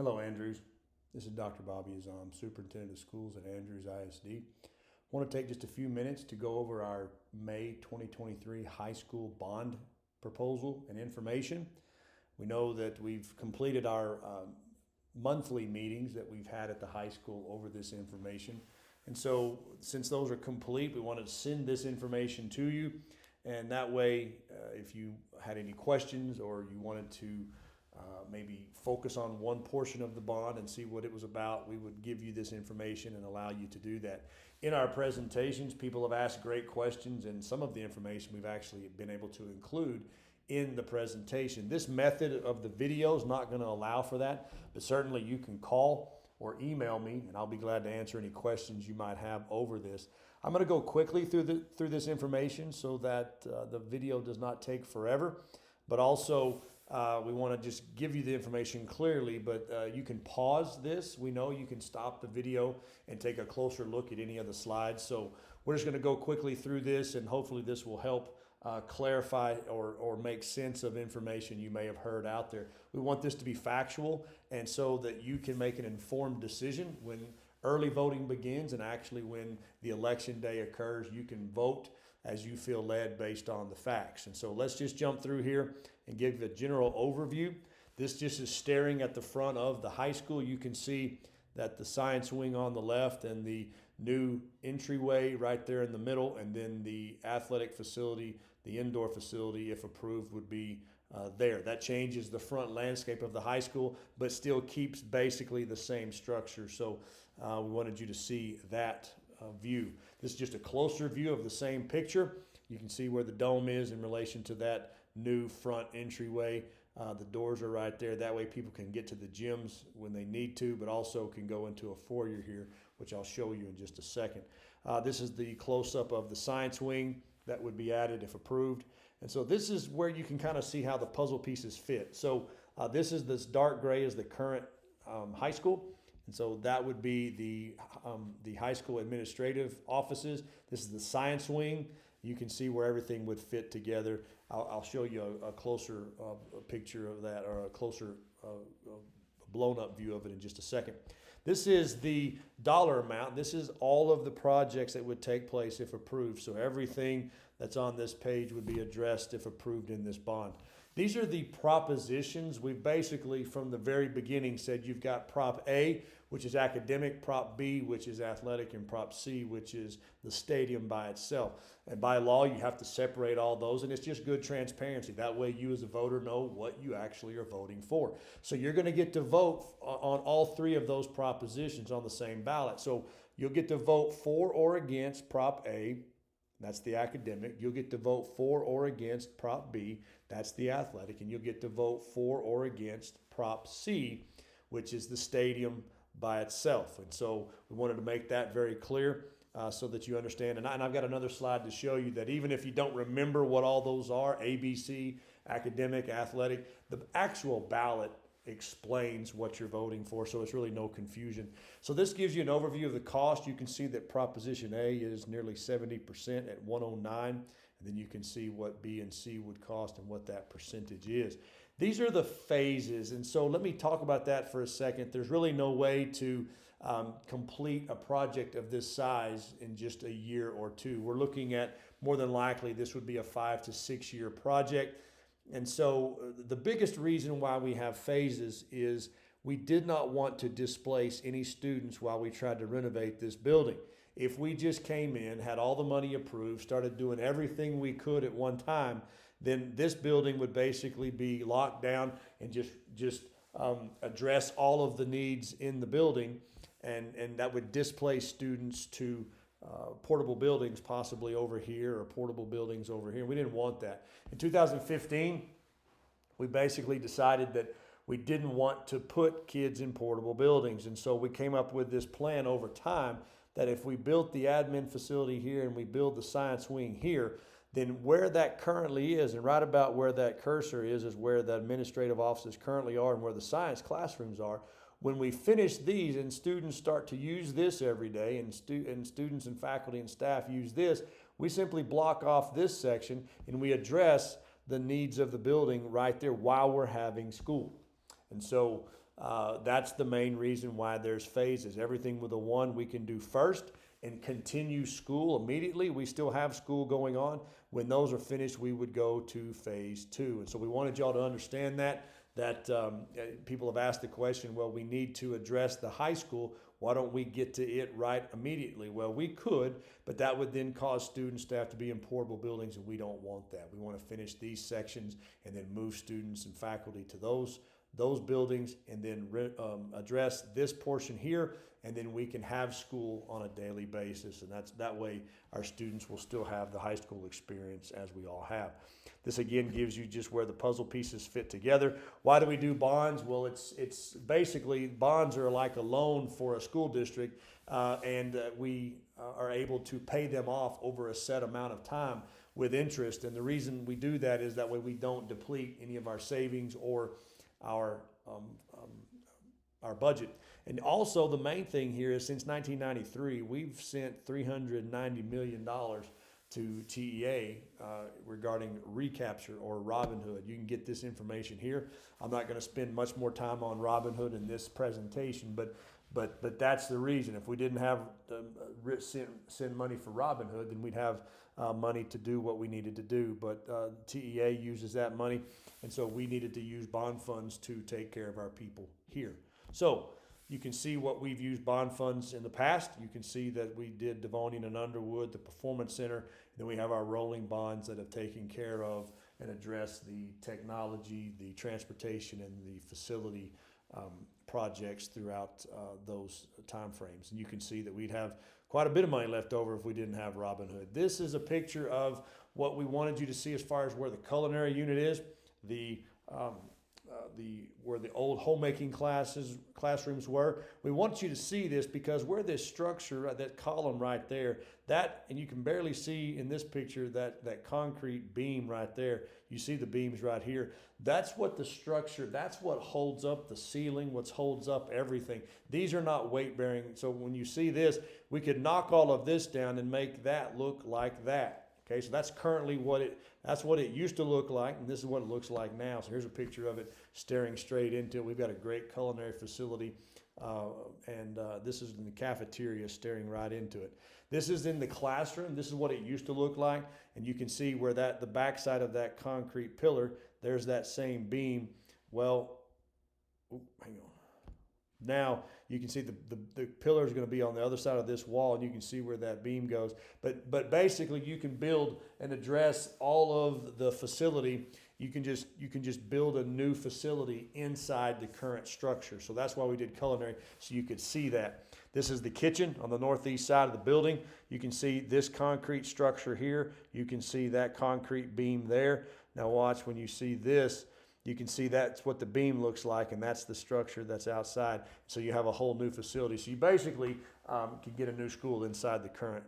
Hello, Andrews. This is Dr. Bobby Azam, Superintendent of Schools at Andrews ISD. I want to take just a few minutes to go over our May 2023 high school bond proposal and information. We know that we've completed our monthly meetings that we've had at the high school over this information. And so since those are complete, we wanted to send this information to you. And that way, if you had any questions or you wanted to maybe focus on one portion of the bond and see what it was about, we would give you this information and allow you to do that. In our presentations, people have asked great questions, and some of the information we've actually been able to include in the presentation. This method of the video is not going to allow for that, but certainly you can call or email me, and I'll be glad to answer any questions you might have over this. I'm going to go quickly through this information so that the video does not take forever, but also we want to just give you the information clearly, but you can pause this. We know you can stop the video and take a closer look at any of the slides. So we're just going to go quickly through this, and hopefully this will help clarify or make sense of information you may have heard out there. We want this to be factual, and so that you can make an informed decision when early voting begins, and actually when the election day occurs, you can vote as you feel led based on the facts. And so let's just jump through here and give a general overview. This just is staring at the front of the high school. You can see that the science wing on the left and the new entryway right there in the middle, and then the athletic facility, the indoor facility, if approved, would be there. That changes the front landscape of the high school, but still keeps basically the same structure. So we wanted you to see that view. This is just a closer view of the same picture. You can see where the dome is in relation to that new front entryway. The doors are right there. That way people can get to the gyms when they need to, but also can go into a foyer here, which I'll show you in just a second. This is the close-up of the science wing that would be added if approved. And so this is where you can kind of see how the puzzle pieces fit. So this dark gray is the current high school. And so that would be the high school administrative offices. This is the science wing. You can see where everything would fit together. I'll show you a closer picture of that, or a closer blown up view of it in just a second. This is the dollar amount. This is all of the projects that would take place if approved. So everything that's on this page would be addressed if approved in this bond. These are the propositions. We've basically, from the very beginning, said you've got Prop A, which is academic, Prop B, which is athletic, and Prop C, which is the stadium by itself. And by law, you have to separate all those, and it's just good transparency. That way you as a voter know what you actually are voting for. So you're going to get to vote on all three of those propositions on the same ballot. So you'll get to vote for or against Prop A. That's the academic. You'll get to vote for or against Prop B. That's the athletic. And you'll get to vote for or against Prop C, which is the stadium by itself. And so we wanted to make that very clear so that you understand. And I've got another slide to show you that even if you don't remember what all those are, ABC, academic, athletic, the actual ballot explains what you're voting for, so it's really no confusion. So this gives you an overview of the cost. You can see that Proposition A is nearly 70% at 109, and then you can see what B and C would cost and what that percentage is. These are the phases, and so let me talk about that for a second. There's really no way to complete a project of this size in just a year or two. We're looking at, more than likely, this would be a 5 to 6 year project. And so the biggest reason why we have phases is we did not want to displace any students while we tried to renovate this building. If we just came in, had all the money approved, started doing everything we could at one time, then this building would basically be locked down and just address all of the needs in the building, and that would displace students to portable buildings possibly over here, or portable buildings over here. We didn't want that. In 2015, we basically decided that we didn't want to put kids in portable buildings. And so we came up with this plan over time that if we built the admin facility here and we build the science wing here, then where that currently is, and right about where that cursor is where the administrative offices currently are and where the science classrooms are. When we finish these and students start to use this every day, and students and faculty and staff use this, we simply block off this section and we address the needs of the building right there while we're having school. And so That's the main reason why there's phases. Everything with a 1 we can do first and continue school immediately. We still have school going on. When those are finished, we would go to phase 2. And so we wanted y'all to understand that people have asked the question, well, we need to address the high school. Why don't we get to it right immediately? Well, we could, but that would then cause students to have to be in portable buildings, and we don't want that. We want to finish these sections and then move students and faculty to those buildings, and then address this portion here, and then we can have school on a daily basis, and that way our students will still have the high school experience as we all have. This again gives you just where the puzzle pieces fit together. Why do we do bonds? Well, it's basically bonds are like a loan for a school district, and we are able to pay them off over a set amount of time with interest. And the reason we do that is that way we don't deplete any of our savings or our budget. And also the main thing here is since 1993, we've sent $390 million to TEA regarding recapture or Robinhood. You can get this information here. I'm not going to spend much more time on Robinhood in this presentation, but that's the reason. If we didn't have send money for Robinhood, then we'd have money to do what we needed to do. But TEA uses that money, and so we needed to use bond funds to take care of our people here. So you can see what we've used bond funds in the past. You can see that we did Devonian and Underwood, the Performance Center, and then we have our rolling bonds that have taken care of and addressed the technology, the transportation, and the facility projects throughout those time frames. And you can see that we'd have quite a bit of money left over if we didn't have Robinhood. This is a picture of what we wanted you to see as far as where the culinary unit is, where the old homemaking classrooms were. We want you to see this because where this structure, that column right there, and you can barely see in this picture that concrete beam right there. You see the beams right here. That's what the structure, that's what holds up the ceiling, what holds up everything. These are not weight bearing. So when you see this, we could knock all of this down and make that look like that. Okay, so that's currently that's what it used to look like, and this is what it looks like now. So here's a picture of it staring straight into it. We've got a great culinary facility, and this is in the cafeteria staring right into it. This is in the classroom. This is what it used to look like, and you can see where the backside of that concrete pillar, there's that same beam. Well, hang on. Now you can see the pillar is going to be on the other side of this wall, and you can see where that beam goes. But basically, you can build and address all of the facility. You can just build a new facility inside the current structure. So that's why we did culinary, so you could see that. This is the kitchen on the northeast side of the building. You can see this concrete structure here. You can see that concrete beam there. Now watch when you see this. You can see that's what the beam looks like, and that's the structure that's outside. So you have a whole new facility. So you basically can get a new school inside the current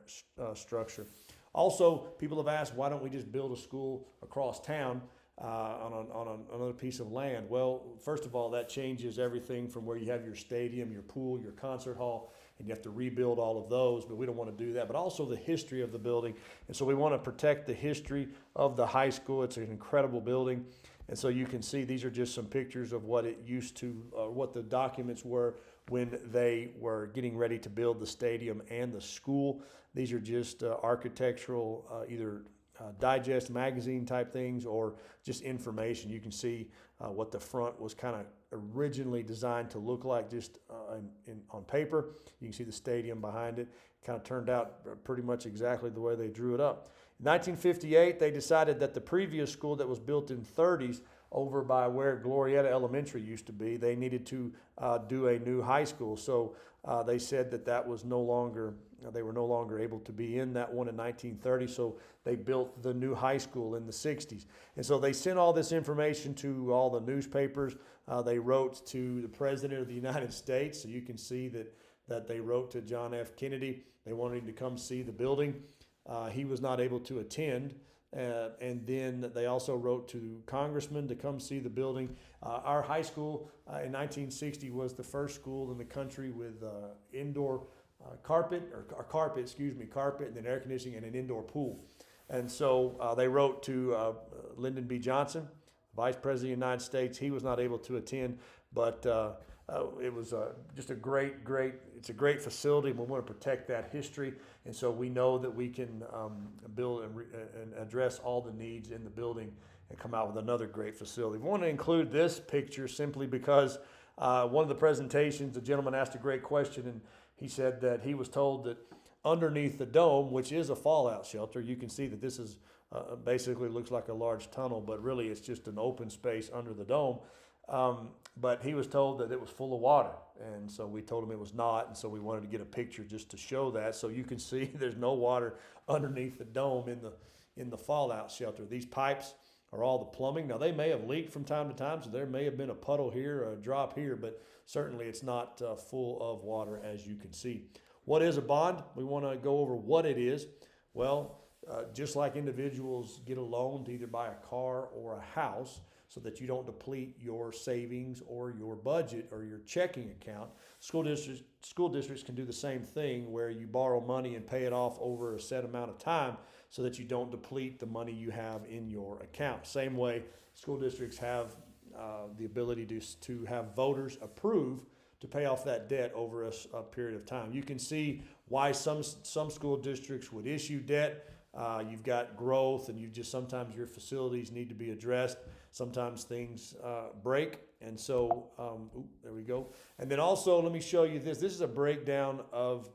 structure. Also, people have asked, why don't we just build a school across town on another piece of land? Well, first of all, that changes everything from where you have your stadium, your pool, your concert hall, and you have to rebuild all of those, but we don't want to do that. But also the history of the building. And so we want to protect the history of the high school. It's an incredible building. And so you can see these are just some pictures of what it used to, what the documents were when they were getting ready to build the stadium and the school. These are just architectural, either digest magazine type things or just information. You can see what the front was kind of originally designed to look like just on paper. You can see the stadium behind it. Kind of turned out pretty much exactly the way they drew it up. In 1958, they decided that the previous school that was built in 30s over by where Glorietta Elementary used to be, they needed to do a new high school. So they said that was no longer, they were no longer able to be in that one in 1930. So they built the new high school in the 60s. And so they sent all this information to all the newspapers. They wrote to the President of the United States. So you can see that they wrote to John F. Kennedy. They wanted him to come see the building. He was not able to attend. And then they also wrote to congressmen to come see the building. Our high school in 1960 was the first school in the country with indoor carpet, and then air conditioning and an indoor pool. And so they wrote to Lyndon B. Johnson, Vice President of the United States. He was not able to attend, but it was just a it's a great facility. We want to protect that history. And so we know that we can build and address all the needs in the building and come out with another great facility. We want to include this picture simply because one of the presentations, the gentleman asked a great question, and he said that he was told that underneath the dome, which is a fallout shelter, you can see that this is basically looks like a large tunnel, but really it's just an open space under the dome. But he was told that it was full of water, and so we told him it was not, and so we wanted to get a picture just to show that, so you can see there's no water underneath the dome in the fallout shelter. These pipes are all the plumbing. Now, they may have leaked from time to time, so there may have been a puddle here or a drop here, but certainly it's not full of water, as you can see. What is a bond? We want to go over what it is. Well, just like individuals get a loan to either buy a car or a house so that you don't deplete your savings or your budget or your checking account, school districts can do the same thing where you borrow money and pay it off over a set amount of time so that you don't deplete the money you have in your account. Same way, school districts have the ability to have voters approve to pay off that debt over a period of time. You can see why some school districts would issue debt. You've got growth, and sometimes your facilities need to be addressed. Sometimes things break, and so there we go. And then also, let me show you this. This is a breakdown of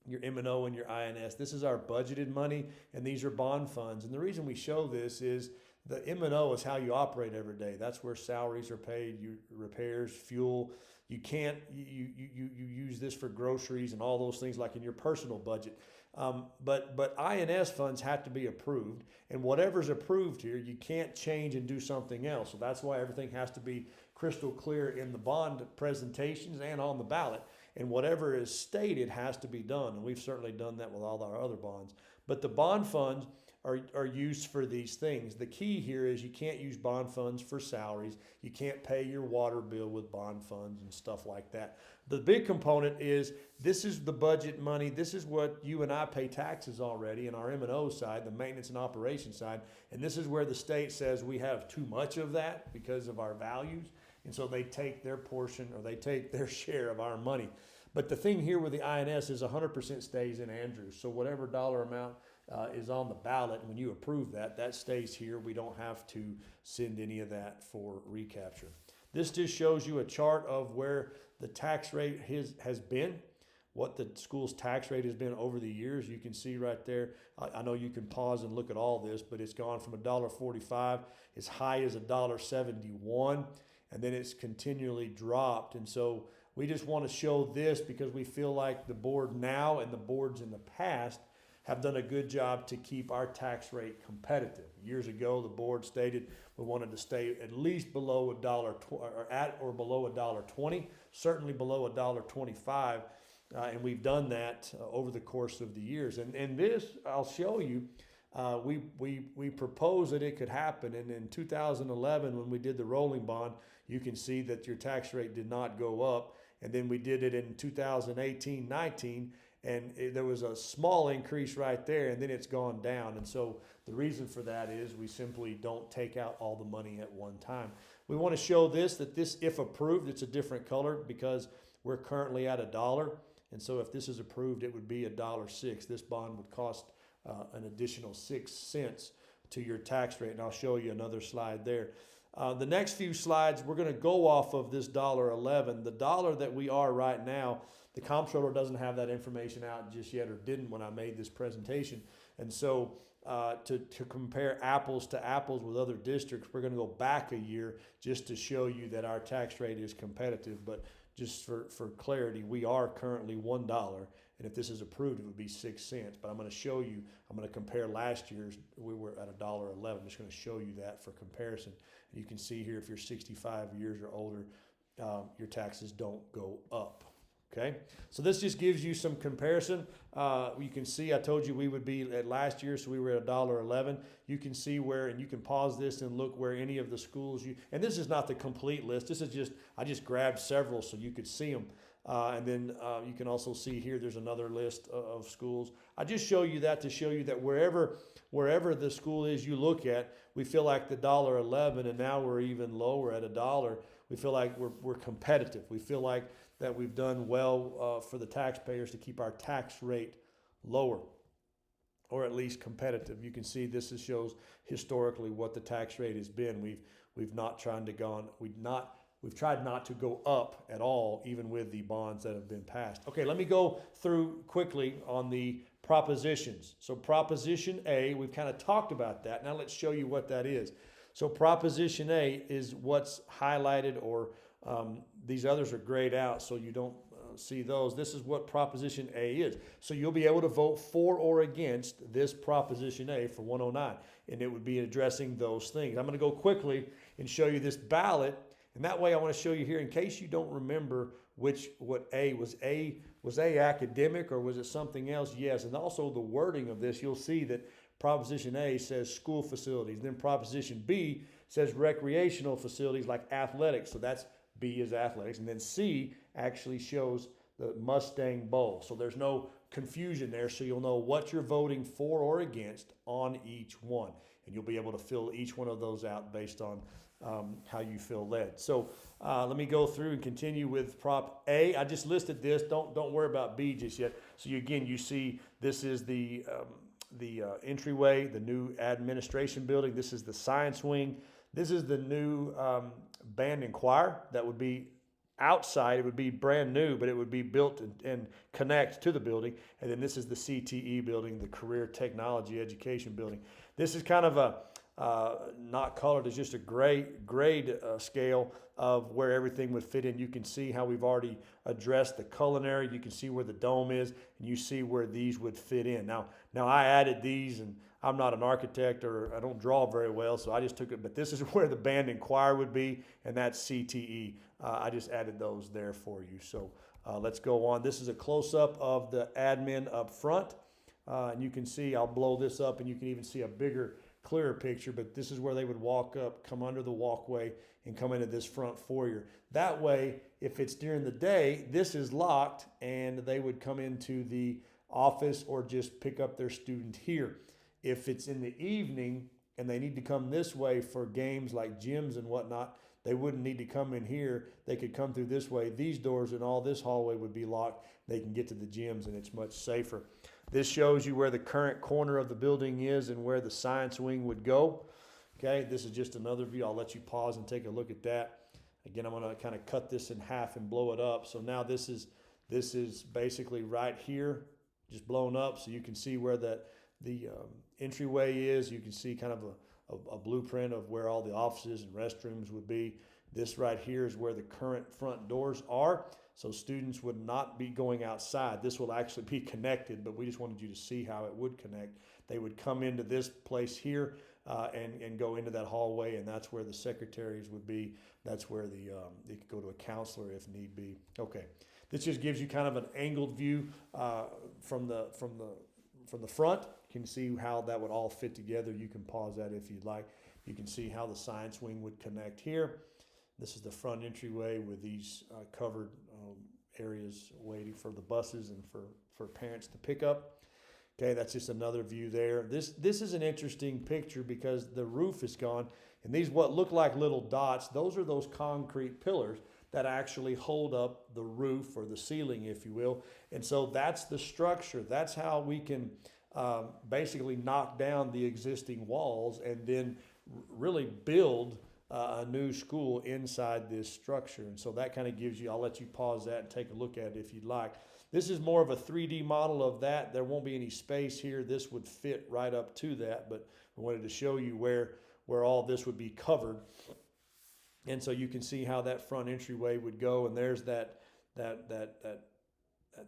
your M&O and your INS. This is our budgeted money, and these are bond funds. And the reason we show this is the M&O is how you operate every day. That's where salaries are paid, repairs, fuel. You can't you use this for groceries and all those things like in your personal budget. But INS funds have to be approved, and whatever's approved here, you can't change and do something else. So that's why everything has to be crystal clear in the bond presentations and on the ballot. And whatever is stated has to be done, and we've certainly done that with all our other bonds. But the bond funds are used for these things. The key here is you can't use bond funds for salaries. You can't pay your water bill with bond funds and stuff like that. The big component is this is the budget money. This is what you and I pay taxes already in our M&O side, the maintenance and operations side. And this is where the state says we have too much of that because of our values. And so they take their portion, or they take their share of our money. But the thing here with the INS is 100% stays in Andrews. So whatever dollar amount is on the ballot, and when you approve that, that stays here. We don't have to send any of that for recapture. This just shows you a chart of where the tax rate has been, what the school's tax rate has been over the years. You can see right there. I know you can pause and look at all this, but it's gone from $1.45 as high as $1.71, and then it's continually dropped. And so we just want to show this because we feel like the board now and the boards in the past have done a good job to keep our tax rate competitive. Years ago, the board stated we wanted to stay at least below or at or below $1.20, certainly below $1.25, and we've done that over the course of the years. And this, I'll show you, we proposed that it could happen, and in 2011, when we did the rolling bond, you can see that your tax rate did not go up, and then we did it in 2018-19, and there was a small increase right there, and then it's gone down. And so the reason for that is we simply don't take out all the money at one time. We want to show this, if approved, it's a different color because we're currently at $1. And so if this is approved, it would be $1.06. This bond would cost an additional 6 cents to your tax rate. And I'll show you another slide there. The next few slides, we're going to go off of this $1.11. The dollar that we are right now, the comptroller doesn't have that information out just yet, or didn't when I made this presentation. And so to compare apples to apples with other districts, we're going to go back a year just to show you that our tax rate is competitive. But just for clarity, we are currently $1. And if this is approved, it would be 6 cents. But I'm going to show you, I'm going to compare last year's, we were at $1.11. I'm just going to show you that for comparison. And you can see here, if you're 65 years or older, your taxes don't go up. Okay, so this just gives you some comparison. You can see I told you we would be at last year, so we were at $1.11. You can see where, and you can pause this and look where any of the schools and this is not the complete list. This is just, I just grabbed several so you could see them. And then you can also see here, there's another list of schools. I just show you that to show you that wherever the school is you look at, we feel like the $1.11, and now we're even lower at $1. We feel like we're competitive. We feel like that we've done well for the taxpayers to keep our tax rate lower, or at least competitive. You can see this shows historically what the tax rate has been. We've not tried to we've tried not to go up at all, even with the bonds that have been passed. Okay, let me go through quickly on the propositions. So Proposition A, we've kind of talked about that. Now let's show you what that is. So Proposition A is what's highlighted, or these others are grayed out so you don't see those. This is what Proposition A is. So you'll be able to vote for or against this Proposition A for 109, and it would be addressing those things. I'm going to go quickly and show you this ballot, and that way I want to show you here, in case you don't remember what A was. Was A academic, or was it something else? Yes, and also the wording of this, you'll see that Proposition A says school facilities. Then Proposition B says recreational facilities like athletics. So that's B is athletics. And then C actually shows the Mustang Bowl. So there's no confusion there. So you'll know what you're voting for or against on each one. And you'll be able to fill each one of those out based on how you feel led. So let me go through and continue with Prop A. I just listed this. Don't worry about B just yet. So you see this is the entryway, the new administration building. This is the science wing. This is the new band and choir that would be outside. It would be brand new, but it would be built and connect to the building. And then this is the CTE building, the Career Technology Education building. This is kind of a not colored, it's just a grade scale of where everything would fit in. You can see how we've already addressed the culinary. You can see where the dome is, and you see where these would fit in. Now I added these, and I'm not an architect, or I don't draw very well, so I just took it. But this is where the band and choir would be, and that's CTE. I just added those there for you. So let's go on. This is a close-up of the admin up front, and you can see, I'll blow this up, and you can even see a bigger, clearer picture, but this is where they would walk up, come under the walkway, and come into this front foyer. That way, if it's during the day, this is locked, and they would come into the office or just pick up their student here. If it's in the evening and they need to come this way for games like gyms and whatnot, they wouldn't need to come in here. They could come through this way. These doors and all this hallway would be locked. They can get to the gyms, and it's much safer. This shows you where the current corner of the building is and where the science wing would go. Okay, this is just another view. I'll let you pause and take a look at that. Again, I'm going to kind of cut this in half and blow it up. So now this is basically right here, just blown up, so you can see where the entryway is. You can see kind of a blueprint of where all the offices and restrooms would be. This right here is where the current front doors are. So students would not be going outside. This will actually be connected, but we just wanted you to see how it would connect. They would come into this place here and go into that hallway, and that's where the secretaries would be. That's where they could go to a counselor if need be. Okay, this just gives you kind of an angled view from the front. You can see how that would all fit together. You can pause that if you'd like. You can see how the science wing would connect here. This is the front entryway with these covered areas waiting for the buses and for parents to pick up. Okay, that's just another view there. This is an interesting picture because the roof is gone, and these what look like little dots, those are those concrete pillars that actually hold up the roof or the ceiling, if you will. And so that's the structure. That's how we can basically knock down the existing walls and then really build a new school inside this structure. And so that kind of gives you, I'll let you pause that and take a look at it if you'd like. This is more of a 3D model of that. There won't be any space here. This would fit right up to that, but we wanted to show you where all this would be covered. And so you can see how that front entryway would go, and there's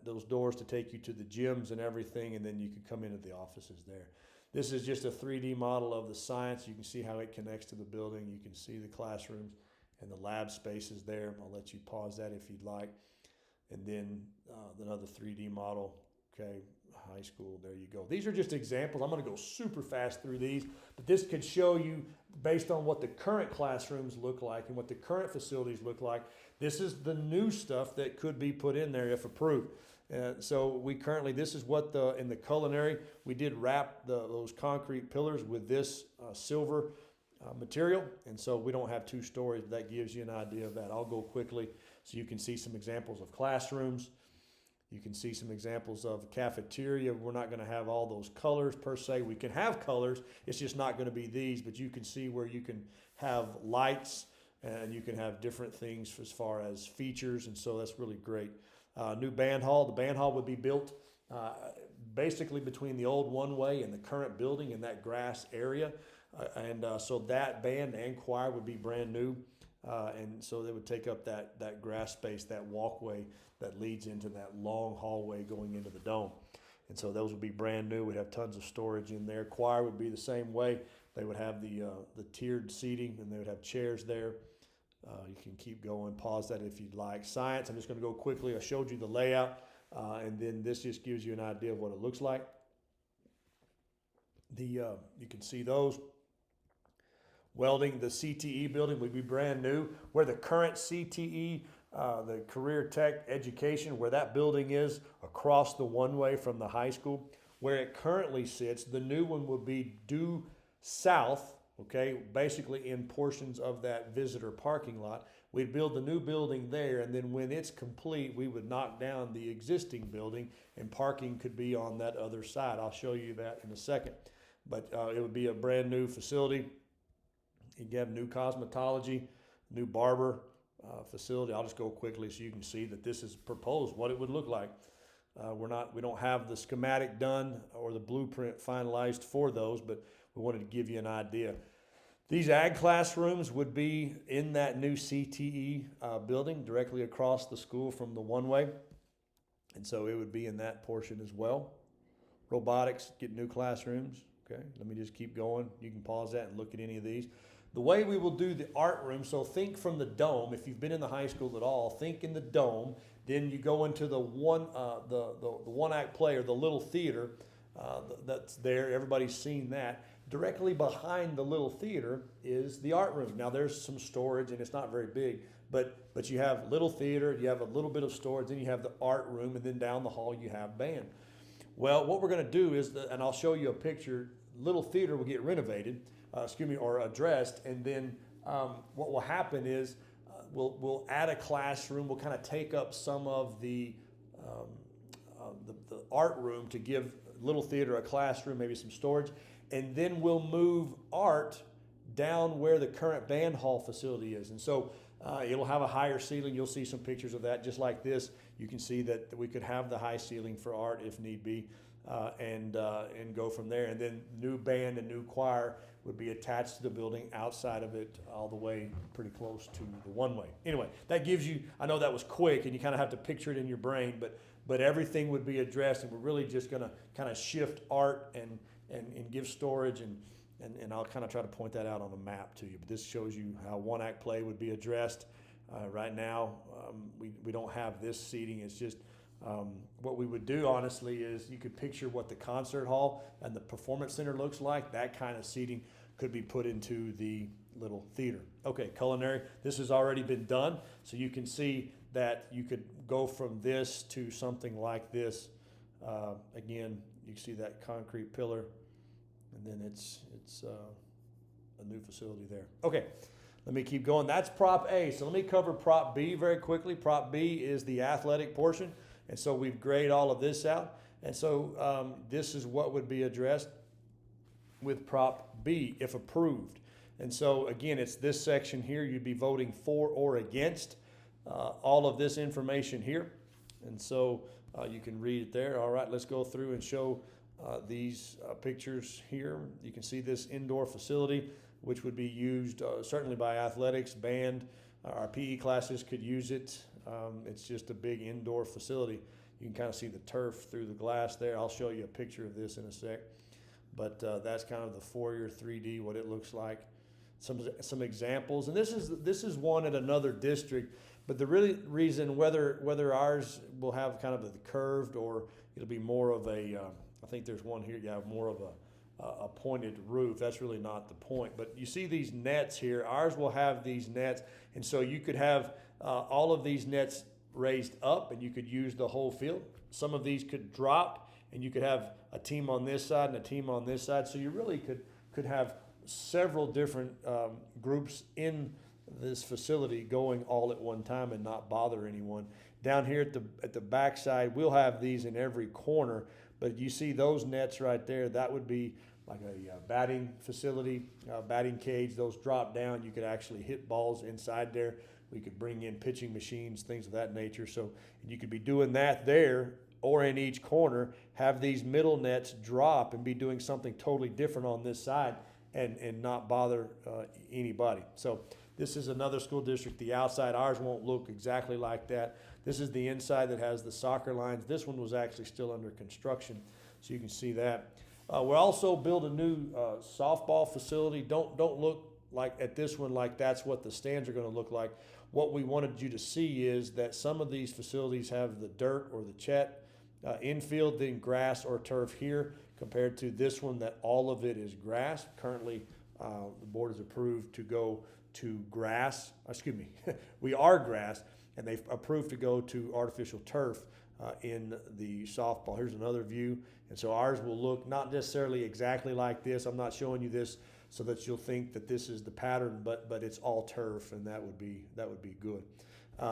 those doors to take you to the gyms and everything, and then you could come into the offices there. This is just a 3D model of the science. You can see how it connects to the building. You can see the classrooms and the lab spaces there. I'll let you pause that if you'd like. And then another 3D model, okay, high school, there you go. These are just examples. I'm going to go super fast through these, but this could show you based on what the current classrooms look like and what the current facilities look like. This is the new stuff that could be put in there if approved. So we currently, this is what in the culinary, we did wrap those concrete pillars with this silver material, and so we don't have 2 stories, but that gives you an idea of that. I'll go quickly so you can see some examples of classrooms. You can see some examples of cafeteria. We're not going to have all those colors per se. We can have colors. It's just not going to be these, but you can see where you can have lights and you can have different things as far as features, and so that's really great. New band hall. The band hall would be built basically between the old one-way and the current building in that grass area. So that band and choir would be brand new. And so they would take up that grass space, that walkway that leads into that long hallway going into the dome. And so those would be brand new. We'd have tons of storage in there. Choir would be the same way. They would have the tiered seating, and they would have chairs there. You can keep going, pause that if you'd like. Science, I'm just going to go quickly. I showed you the layout, and then this just gives you an idea of what it looks like. You can see those. Welding, the CTE building would be brand new. Where the current CTE, the Career Tech Education, where that building is across the one-way from the high school, where it currently sits, the new one would be due south, okay, basically in portions of that visitor parking lot. We'd build the new building there, and then when it's complete, we would knock down the existing building, and parking could be on that other side. I'll show you that in a second. But it would be a brand new facility. You'd have new cosmetology, new barber facility. I'll just go quickly so you can see that this is proposed, what it would look like. We don't have the schematic done or the blueprint finalized for those, but we wanted to give you an idea. These ag classrooms would be in that new CTE building directly across the school from the one-way. And so it would be in that portion as well. Robotics, get new classrooms. Okay, let me just keep going. You can pause that and look at any of these. The way we will do the art room, so think from the dome. If you've been in the high school at all, think in the dome. Then you go into the one-act play, or the little theater that's there. Everybody's seen that. Directly behind the little theater is the art room. Now there's some storage, and it's not very big, but you have little theater, you have a little bit of storage, then you have the art room, and then down the hall you have band. Well, what we're going to do is, and I'll show you a picture. Little theater will get renovated, or addressed, and then what will happen is we'll add a classroom. We'll kind of take up some of the art room to give little theater a classroom, maybe some storage, and then we'll move art down where the current band hall facility is. And so it'll have a higher ceiling. You'll see some pictures of that just like this. You can see that we could have the high ceiling for art if need be, and go from there. And then new band and new choir would be attached to the building outside of it, all the way pretty close to the one-way. Anyway, that gives you, I know that was quick and you kind of have to picture it in your brain, but everything would be addressed, and we're really just going to kind of shift art and give storage, and I'll kind of try to point that out on a map to you. But this shows you how one-act play would be addressed. Right now, we don't have this seating. It's just what we would do, honestly, is you could picture what the concert hall and the performance center looks like. That kind of seating could be put into the little theater. Okay, culinary. This has already been done, so you can see that you could go from this to something like this. Again, you can see that concrete pillar, and then it's a new facility there. Okay, let me keep going. That's prop A. So let me cover prop B very quickly. Prop B is the athletic portion, and so we've grayed all of this out. And so this is what would be addressed with prop B if approved. And so again, it's this section here. You'd be voting for or against all of this information here. And so you can read it there. All right, let's go through and show these pictures here. You can see this indoor facility, which would be used certainly by athletics, band. Our PE classes could use it. It's just a big indoor facility. You can kind of see the turf through the glass there. I'll show you a picture of this in a sec. But that's kind of the foyer 3D, what it looks like. Some examples, and this is one at another district. But the really reason whether ours will have kind of the curved, or it'll be more of a, I think there's one here, you have more of a pointed roof. That's really not the point. But you see these nets here. Ours will have these nets, and so you could have all of these nets raised up, and you could use the whole field. Some of these could drop, and you could have a team on this side and a team on this side. So you really could have several different groups in this facility going all at one time and not bother anyone. Down here at the backside, we'll have these in every corner, but you see those nets right there, that would be like a batting facility, batting cage. Those drop down. You could actually hit balls inside there. We could bring in pitching machines, things of that nature. So you could be doing that there or in each corner, have these middle nets drop and be doing something totally different on this side and not bother anybody. So this is another school district. The outside, ours won't look exactly like that. This is the inside that has the soccer lines. This one was actually still under construction, so you can see that. We'll also build a new softball facility. Don't look like at this one like that's what the stands are going to look like. What we wanted you to see is that some of these facilities have the dirt or the chet infield, then grass or turf here, compared to this one that all of it is grass. Currently, the board has approved to go to grass. Excuse me, we are grass, and they've approved to go to artificial turf in the softball. Here's another view. And so ours will look not necessarily exactly like this. I'm not showing you this so that you'll think that this is the pattern, but it's all turf, and that would be good.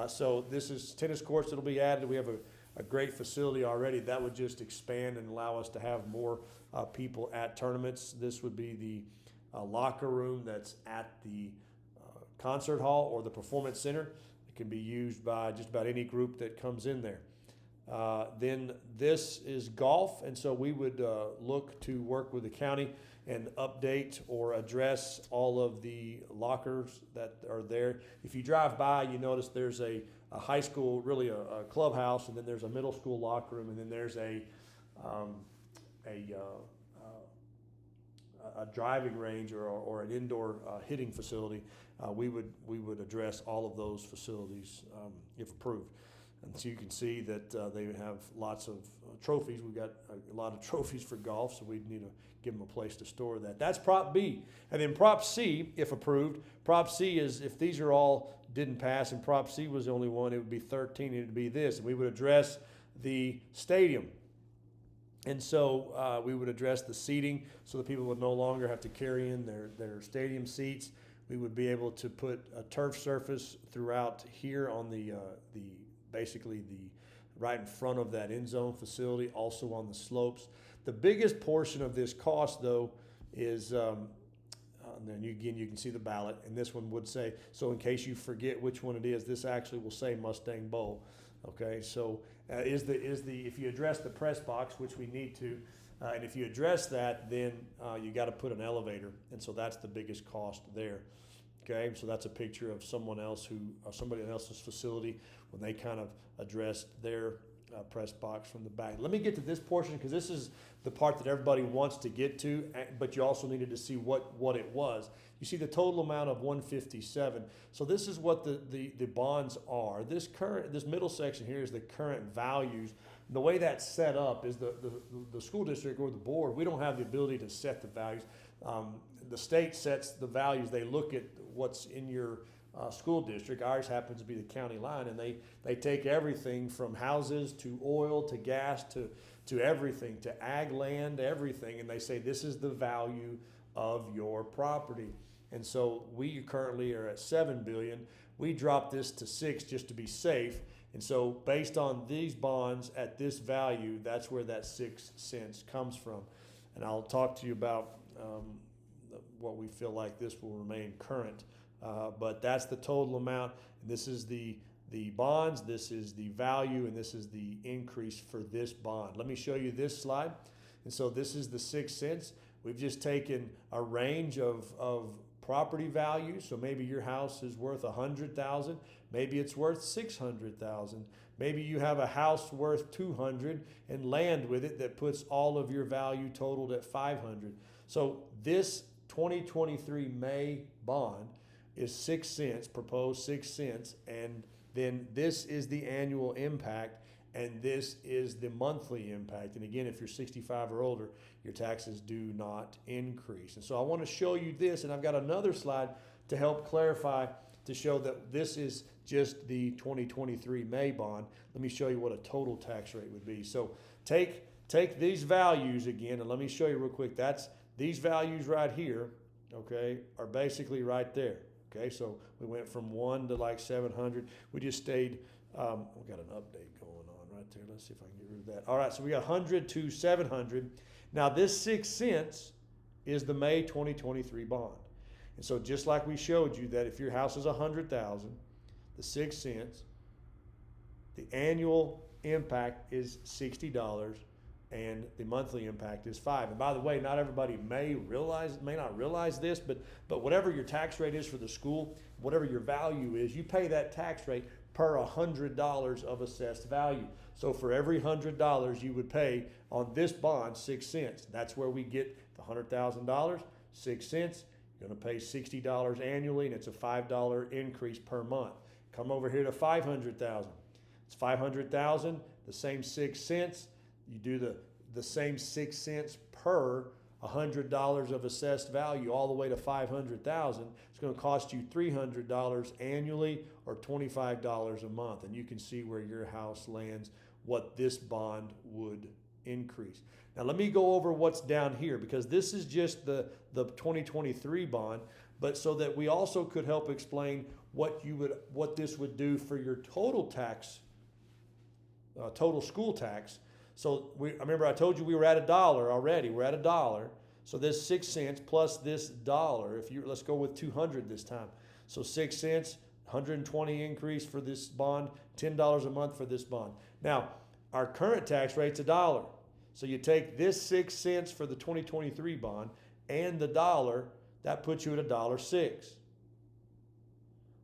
So this is tennis courts that'll be added. We have a great facility already. That would just expand and allow us to have more people at tournaments. This would be the locker room that's at the concert hall or the performance center. It can be used by just about any group that comes in there. Then this is golf, and so we would look to work with the county and update or address all of the lockers that are there. If you drive by, you notice there's a high school, really a clubhouse, and then there's a middle school locker room, and then there's a driving range or an indoor hitting facility. We would address all of those facilities if approved. And so you can see that they have lots of trophies. We've got a lot of trophies for golf, so we need to give them a place to store that. That's Prop B. And then Prop C, if approved, Prop C is if these are all didn't pass and Prop C was the only one, it would be 13, and it would be this. And we would address the stadium. And so we would address the seating so that people would no longer have to carry in their stadium seats. We would be able to put a turf surface throughout here on basically the right in front of that end zone facility, also on the slopes. The biggest portion of this cost, though, is, and then you can see the ballot, and this one would say, so in case you forget which one it is, this actually will say Mustang Bowl. Okay, so if you address the press box, which we need to, and if you address that, then you got to put an elevator, and so that's the biggest cost there. Okay, so that's a picture of somebody else's facility when they kind of addressed their press box from the back. Let me get to this portion because this is the part that everybody wants to get to, but you also needed to see what it was. You see the total amount of 157. So this is what the bonds are. This middle section here is the current values. The way that's set up is the school district or the board, we don't have the ability to set the values. The state sets the values. They look at what's in your school district. Ours happens to be the county line, and they take everything from houses to oil to gas to everything, to ag land, everything, and they say this is the value of your property. And so we currently are at 7 billion. We dropped this to 6 just to be safe. And so based on these bonds at this value, that's where that 6 cents comes from. And I'll talk to you about what we feel like this will remain current. But that's the total amount. This is the bonds, this is the value, and this is the increase for this bond. Let me show you this slide. And so this is the 6 cents. We've just taken a range of property value. So maybe your house is worth $100,000. Maybe it's worth $600,000. Maybe you have a house worth $200 and land with it that puts all of your value totaled at $500. So this 2023 May bond is 6 cents, proposed 6 cents, and then this is the annual impact, and this is the monthly impact. And again, if you're 65 or older, your taxes do not increase. And so I want to show you this, and I've got another slide to help clarify, to show that this is just the 2023 May bond. Let me show you what a total tax rate would be. So take these values again, and let me show you real quick. That's these values right here, okay, are basically right there. Okay, so we went from 1 to like 700. We just stayed, we got an update going on right there. Let's see if I can get rid of that. All right, so we got 100 to 700. Now this 6 cents is the May 2023 bond. And so just like we showed you that if your house is 100,000, the 6 cents, the annual impact is $60 and the monthly impact is $5. And by the way, not everybody may not realize this, but whatever your tax rate is for the school, whatever your value is, you pay that tax rate per $100 of assessed value. So for every $100 you would pay on this bond, 6 cents. That's where we get the $100,000, 6 cents. You're going to pay $60 annually, and it's a $5 increase per month. Come over here to 500,000. It's 500,000, the same 6 cents. You do the same 6 cents per $100 of assessed value all the way to 500,000. It's going to cost you $300 annually or $25 a month. And you can see where your house lands, what this bond would increase. Now let me go over what's down here, because this is just the 2023 bond, but so that we also could help explain what this would do for your total tax, total school tax. So I remember I told you we were at $1 already. We're at $1. So this 6 cents plus this dollar. Let's go with 200 this time. So 6 cents, 120 increase for this bond, $10 a month for this bond. Now our current tax rate's $1. So you take this 6 cents for the 2023 bond and the dollar, that puts you at $1.06.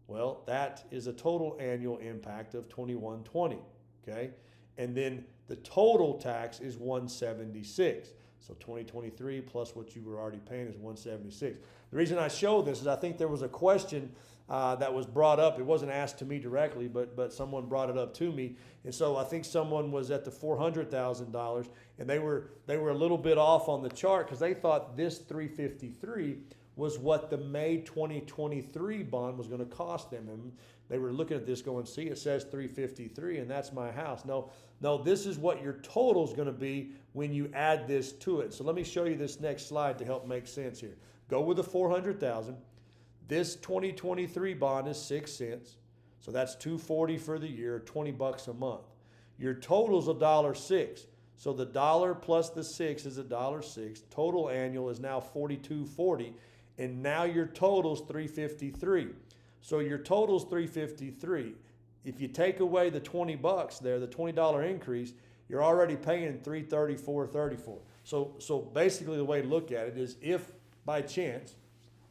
Well, that is a total annual impact of $21.20. Okay, and then the total tax is $176. So 2023 plus what you were already paying is $176. The reason I show this is I think there was a question that was brought up. It wasn't asked to me directly, but someone brought it up to me. And so I think someone was at the $400,000, and they were a little bit off on the chart because they thought this 353 was what the May 2023 bond was going to cost them. And they were looking at this going, see, it says 353 and that's my house. No, this is what your total is going to be when you add this to it. So let me show you this next slide to help make sense here. Go with the 400,000. This 2023 bond is 6 cents. So that's $240 for the year, $20 a month. Your total's $1.06. So the dollar plus the 6 is $1.06. Total annual is now $42.40. And now your total's $353. So your total's $353. If you take away the $20 there, the $20 increase, you're already paying $334.34. So basically the way to look at it is if by chance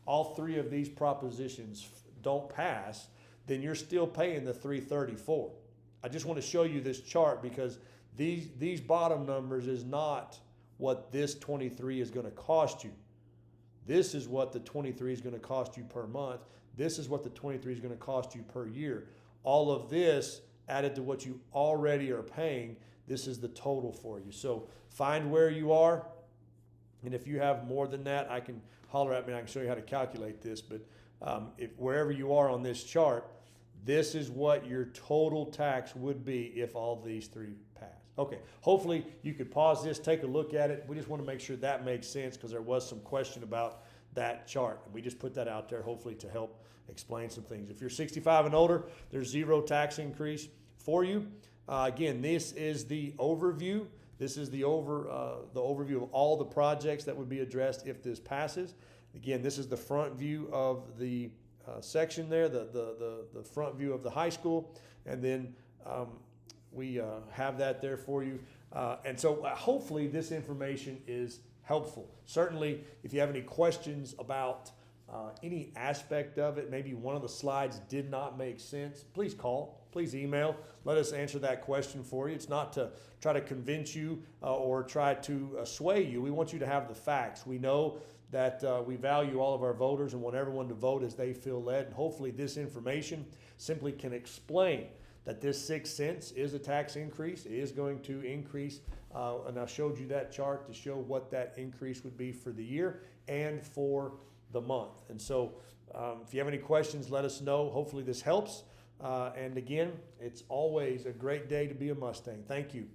all three of these propositions don't pass, then you're still paying the $334. I just want to show you this chart because these bottom numbers is not what this 23 is going to cost you. This is what the 23 is going to cost you per month. This is what the 23 is going to cost you per year. All of this added to what you already are paying, this is the total for you. So find where you are, and if you have more than that, I can holler at me and I can show you how to calculate this. But if wherever you are on this chart, this is what your total tax would be if all these three pass. Okay, hopefully you could pause this, take a look at it. We just want to make sure that makes sense because there was some question about that chart. And we just put that out there hopefully to help explain some things. If you're 65 and older, there's zero tax increase for you. Again, this is the overview. This is the overview of all the projects that would be addressed if this passes. Again, this is the front view of the section there, the front view of the high school, and then we have that there for you. And so hopefully this information is helpful. Certainly, if you have any questions about any aspect of it, maybe one of the slides did not make sense, please call, please email. Let us answer that question for you. It's not to try to convince you or try to sway you. We want you to have the facts. We know that we value all of our voters and want everyone to vote as they feel led. And hopefully this information simply can explain that this 6 cents is a tax increase. It is going to increase, and I showed you that chart to show what that increase would be for the year and for the month. And so if you have any questions, let us know. Hopefully this helps. And again, it's always a great day to be a Mustang. Thank you.